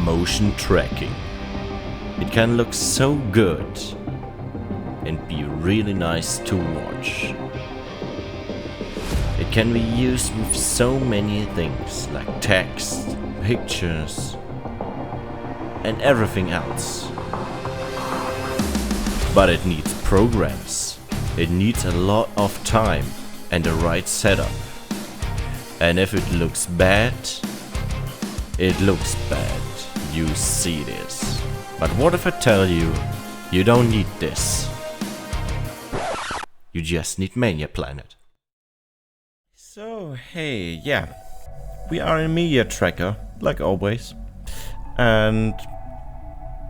motion tracking. It can look so good and be really nice to watch. It can be used with so many things like text, pictures, and everything else. But it needs programs. It needs a lot of time and the right setup. And if it looks bad, it looks bad. You see this. But what if I tell you, you don't need this? You just need Mania Planet. So, hey, yeah. We are in Media Tracker, like always. And,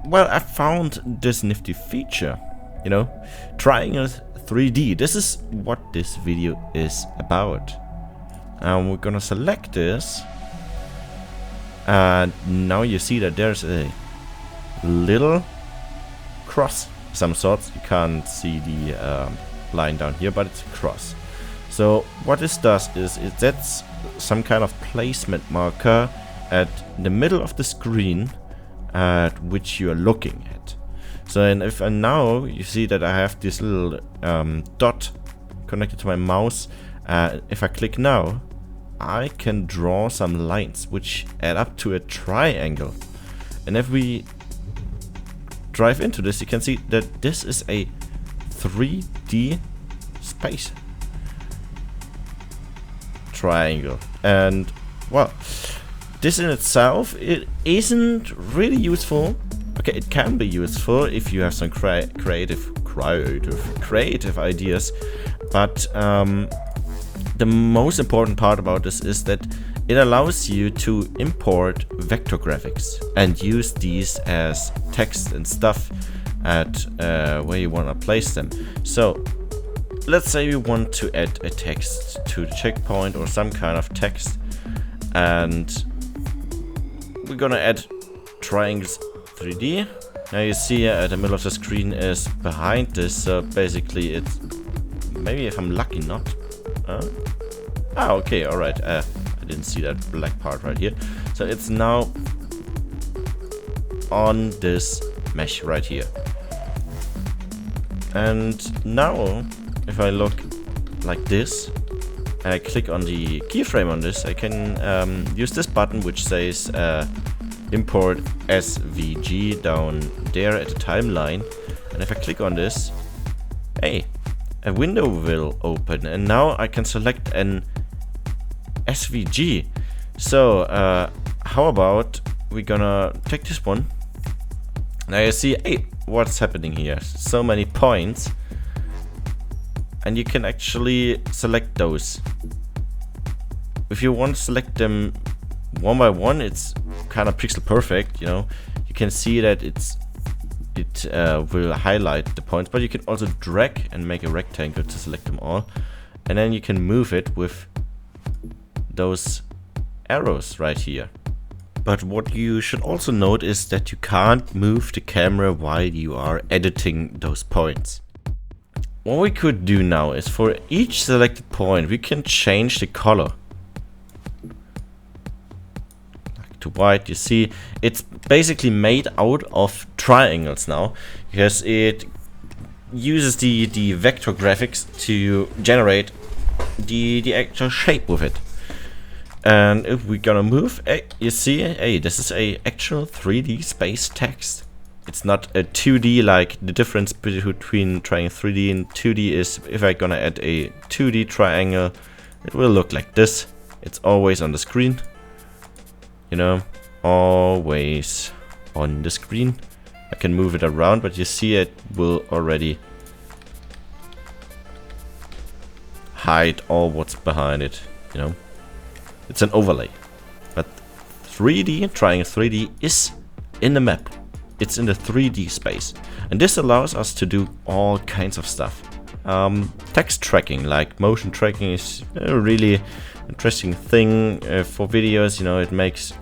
well, I found this nifty feature. You know, Triangles 3D. This is what this video is about. And we're gonna select this. And now you see that there's a little cross, some sorts. You can't see the line down here, but it's a cross. So what this does is it sets some kind of placement marker at the middle of the screen at which you are looking at. So and if I now you see that I have this little dot connected to my mouse, if I click now, I can draw some lines which add up to a triangle. And if we drive into this, you can see that this is a 3D space triangle. And well, this in itself, it isn't really useful. Okay, it can be useful if you have some creative ideas, but the most important part about this is that it allows you to import vector graphics and use these as text and stuff at where you want to place them. So let's say you want to add a text to the checkpoint or some kind of text, and we're gonna add Triangles 3D. Now you see at the middle of the screen is behind this, so basically it's, maybe if I'm lucky not. Okay, alright, I didn't see that black part right here. So it's now on this mesh right here. And now, if I look like this, and I click on the keyframe on this, I can use this button which says import SVG down there at the timeline. And if I click on this, hey, a window will open, and now I can select an SVG. So how about we gonna take this one. Now you see, hey, what's happening here? So many points, and you can actually select those. If you want to select them one by one, it's kind of pixel perfect, you know. You can see that it will highlight the points, but you can also drag and make a rectangle to select them all, and then you can move it with those arrows right here. But what you should also note is that you can't move the camera while you are editing those points. What we could do now is for each selected point we can change the color. To white. You see, it's basically made out of triangles now, because it uses the vector graphics to generate the actual shape with it. And if we're gonna move, hey, you see, hey, this is a actual 3D space text. It's not a 2D, like the difference between trying 3D and 2D is if I'm gonna add a 2D triangle, it will look like this. It's always on the screen. You know, always on the screen. I can move it around, but you see it will already hide all what's behind it, you know. It's an overlay. But 3D, trying 3D is in the map. It's in the 3D space. And this allows us to do all kinds of stuff. Text tracking, like motion tracking, is a really interesting thing for videos. You know, it makes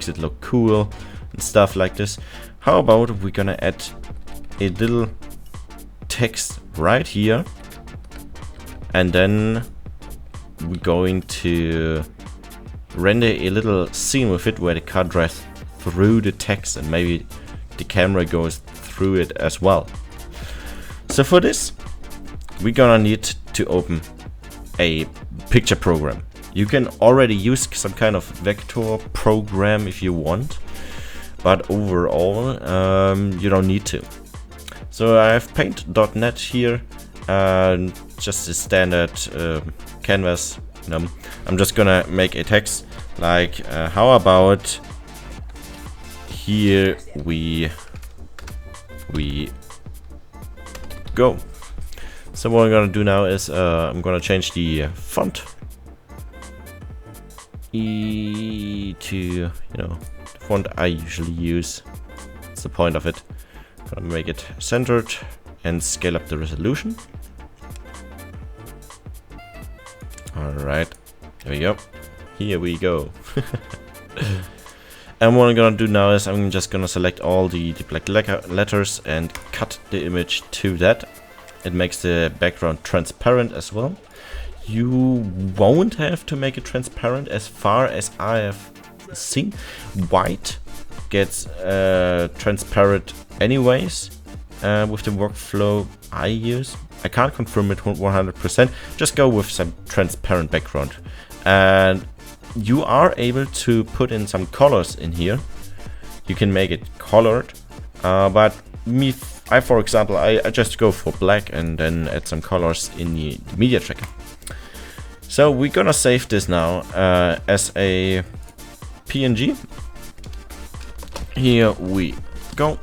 it look cool and stuff like this. How about we're gonna add a little text right here, and then we're going to render a little scene with it where the car drives through the text, and maybe the camera goes through it as well. So for this, we're gonna need to open a picture program. You can already use some kind of vector program if you want, but overall you don't need to. So I have paint.net here, and just a standard canvas. I'm just gonna make a text like how about here we go. So what I'm gonna do now is I'm gonna change the font to the font I usually use. That's the point of it. Gonna make it centered and scale up the resolution. Alright, there we go. Here we go. And what I'm gonna do now is I'm just gonna select all the black letters and cut the image to that. It makes the background transparent as well. You won't have to make it transparent as far as I have seen. White gets transparent anyways with the workflow I use. I can't confirm it 100%. Just go with some transparent background. And you are able to put in some colors in here. You can make it colored, but for example, I just go for black and then add some colors in the media tracker. So we're gonna save this now as a PNG. Here we go.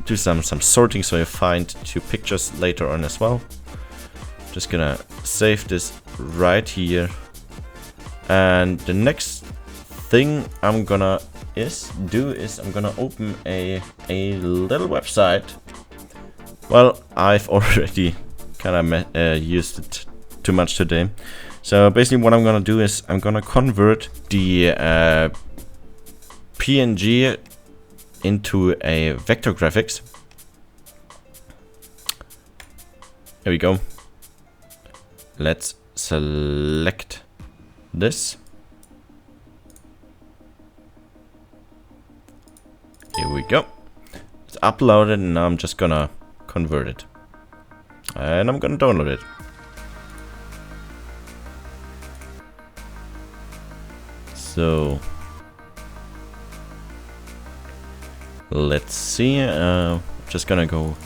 Do some sorting so you find 2 pictures later on as well. Just gonna save this right here. And the next thing I'm gonna do is I'm gonna open a little website. Well, I've already kind of used it too much today. So basically what I'm gonna do is I'm gonna convert the PNG into a vector graphics. Here we go. Let's select this. Here we go. It's uploaded and now I'm just gonna convert it. And I'm gonna download it. So let's see. Just gonna go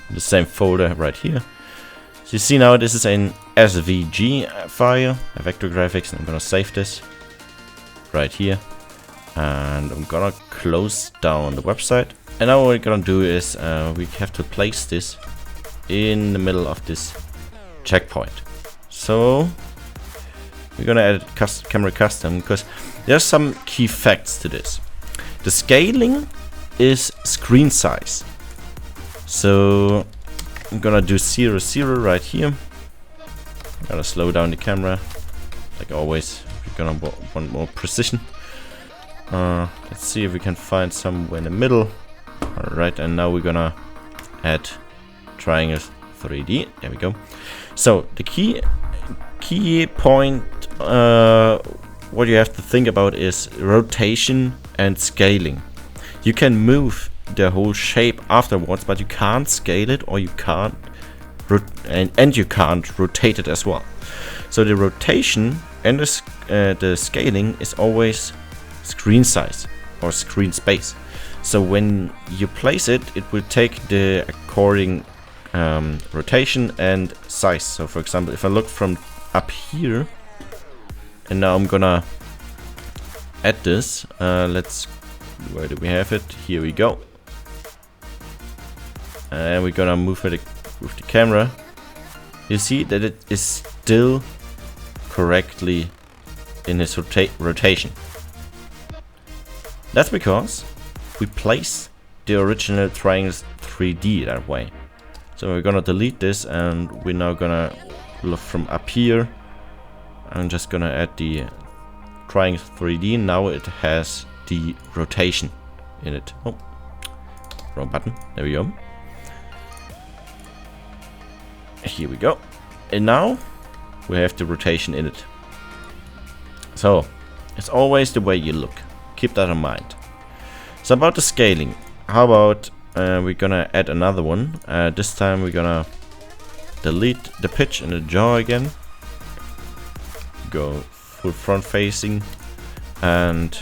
in the same folder right here. So you see now this is an SVG file, a vector graphics, and I'm gonna save this right here. And I'm gonna close down the website. And now what we're gonna do is we have to place this in the middle of this checkpoint. So we're gonna add camera custom because there's some key facts to this. The scaling is screen size. So I'm gonna do 0, 0 right here. I'm gonna slow down the camera, like always. We're gonna want more precision. Let's see if we can find somewhere in the middle. Alright, and now we're gonna add triangle 3D. There we go. So the key point what you have to think about is rotation and scaling. You can move the whole shape afterwards, but you can't scale it, or you can't and you can't rotate it as well. So the rotation and the scaling is always screen size or screen space. So when you place it, it will take the according rotation and size. So for example, if I look from up here, and now I'm gonna add this. Where do we have it? Here we go. And we're gonna move it with the camera. You see that it is still correctly in its rotation. That's because we place the original triangles 3D that way. So we're gonna delete this, and we're now gonna look from up here. I'm just gonna add the triangle 3D. Now it has the rotation in it. Oh, wrong button. There we go. Here we go. And now we have the rotation in it. So it's always the way you look. Keep that in mind. So about the scaling, how about we're gonna add another one. This time we're gonna delete the pitch and the jaw again. Go full front facing and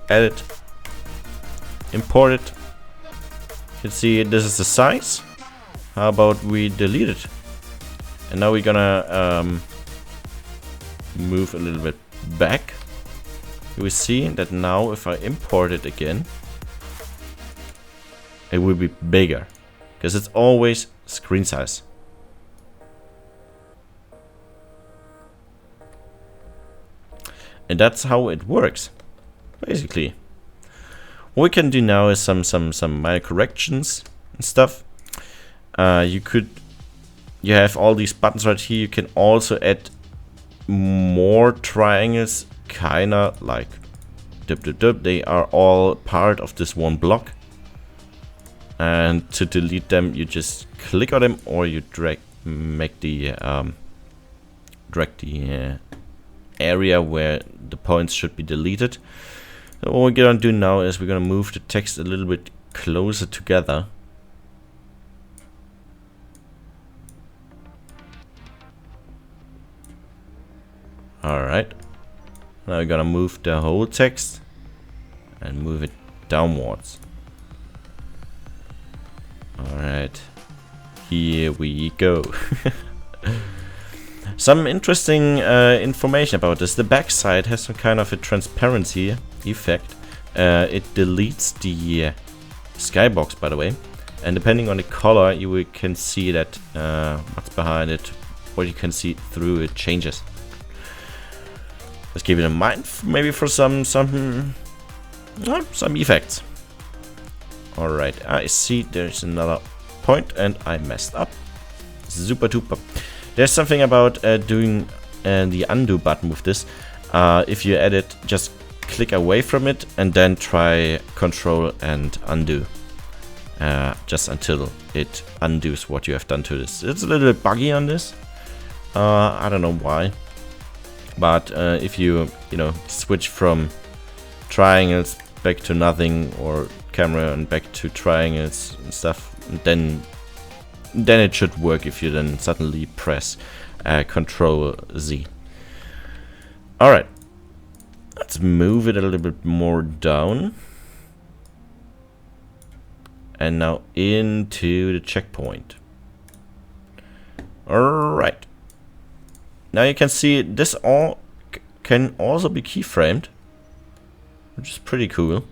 edit, import it. You can see this is the size. How about we delete it? And now we're gonna move a little bit back. You will see that now if I import it again, it will be bigger because it's always screen size. And that's how it works, basically. What we can do now is some minor corrections and stuff. You have all these buttons right here. You can also add more triangles, kinda like they are all part of this one block. And to delete them, you just click on them, or you drag the area where the points should be deleted. So what we're gonna do now is we're gonna move the text a little bit closer together. Alright. Now we're gonna move the whole text and move it downwards. Alright. Here we go. Some interesting information about this. The backside has some kind of a transparency effect. It deletes the skybox, by the way. And depending on the color, you can see that what's behind it, what you can see through it changes. Let's keep it in mind, maybe for some effects. Alright, I see there's another point and I messed up. Super duper. There's something about doing the undo button with this. If you edit, just click away from it and then try Control and undo. Just until it undoes what you have done to this. It's a little bit buggy on this. I don't know why. But if you switch from triangles back to nothing, or camera and back to triangles and stuff, then it should work if you then suddenly press Control Z. Alright, let's move it a little bit more down. And now into the checkpoint. Alright. Now you can see this all can also be keyframed, which is pretty cool.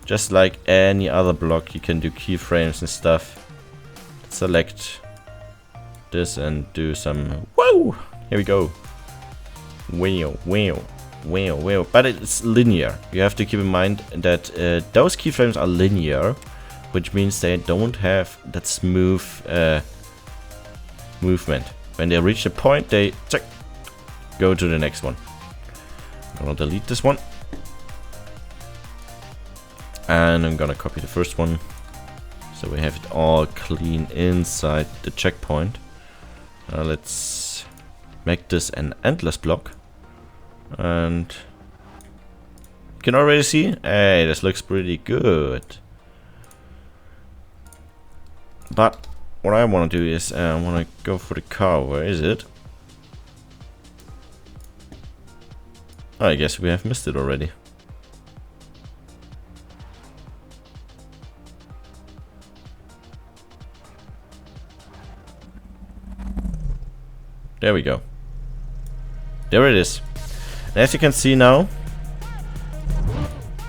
Just like any other block, you can do keyframes and stuff. Select this and do some. Whoa! Here we go. Wow, wow, wow, wow. But it's linear. You have to keep in mind that those keyframes are linear, which means they don't have that smooth movement. When they reach the point, they go to the next one. I'm gonna delete this one. And I'm gonna copy the first one, so we have it all clean inside the checkpoint. Let's make this an endless block, and you can already see, hey, this looks pretty good. But what I want to do is I want to go for the car. Where is it? I guess we have missed it already. There we go. There it is. And as you can see now,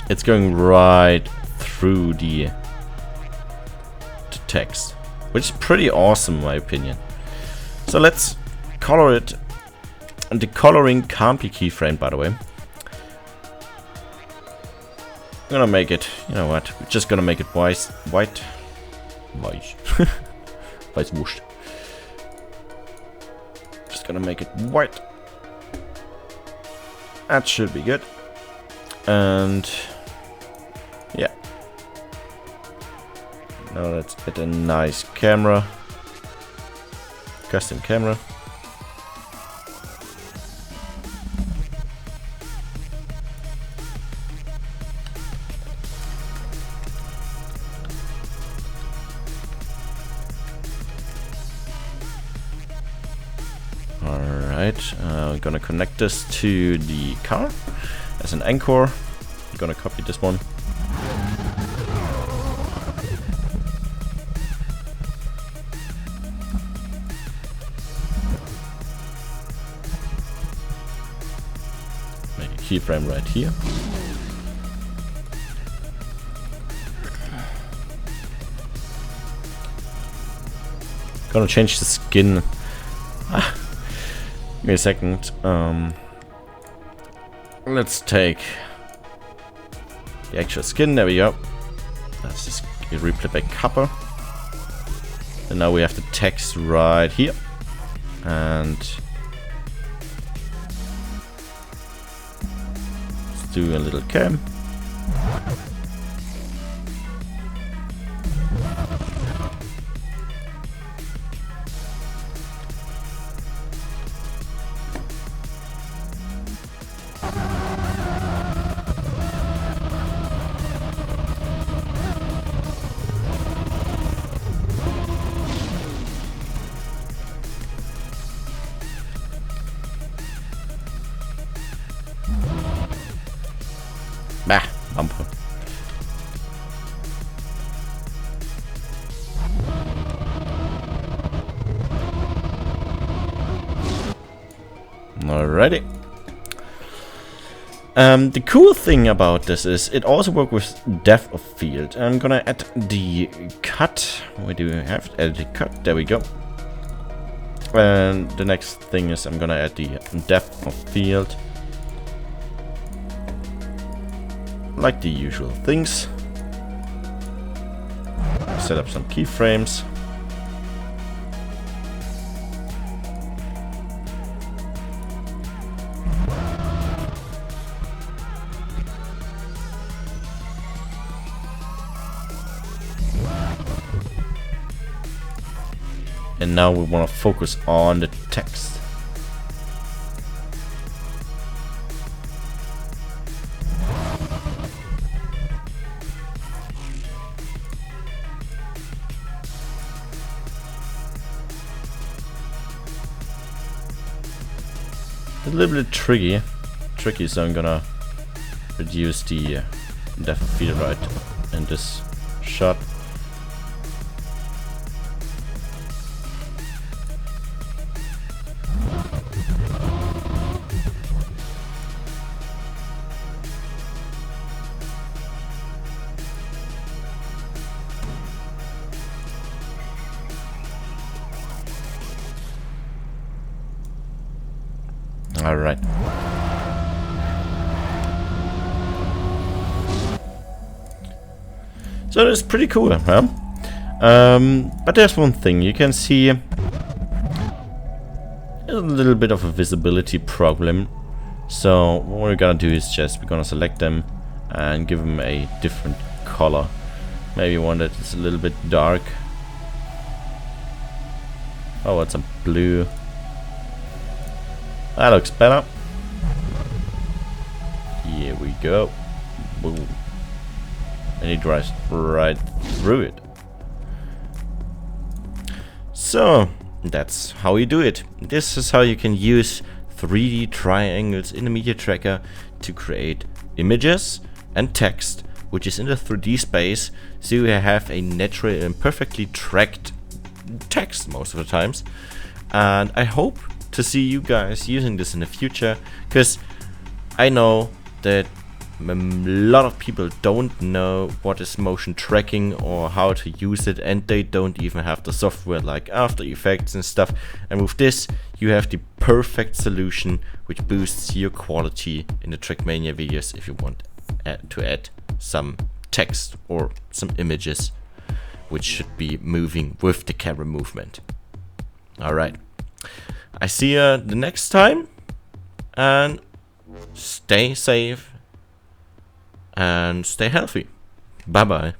it's going right through the text, which is pretty awesome in my opinion. So let's color it. And the coloring can't be keyframed, by the way. I'm gonna make it, you know what, we're just gonna make it white. White wurscht. Just gonna make it white. That should be good. And yeah. Now let's get a nice camera. Custom camera. Alright, we're gonna connect this to the car as an anchor. I'm gonna copy this one. Make a keyframe right here. Gonna change the skin. Give me a second. Let's take the actual skin. There we go. That's just replay by Kappa. And now we have the text right here. And let's do a little cam. Bah, bumper. Alrighty. The cool thing about this is it also works with depth of field. I'm gonna add the cut. Where do we have to add the cut? There we go. And the next thing is I'm gonna add the depth of field. Like the usual things. Set up some keyframes. And now we want to focus on the text. A little bit tricky, so I'm gonna reduce the depth of field right in this shot. All right. So it's pretty cool, huh? But there's one thing. You can see a little bit of a visibility problem. So what we're gonna do is we're gonna select them and give them a different color. Maybe one that is a little bit dark. Oh, it's a blue. That looks better. Here we go. Boom. And he drives right through it. So that's how you do it. This is how you can use 3D triangles in the media tracker to create images and text, which is in the 3D space, so you have a natural and perfectly tracked text most of the times. And I hope to see you guys using this in the future, because I know that a lot of people don't know what is motion tracking or how to use it, and they don't even have the software like After Effects and stuff. And with this you have the perfect solution which boosts your quality in the TrackMania videos if you want to add some text or some images which should be moving with the camera movement. Alright, I see you the next time, and stay safe and stay healthy. Bye bye.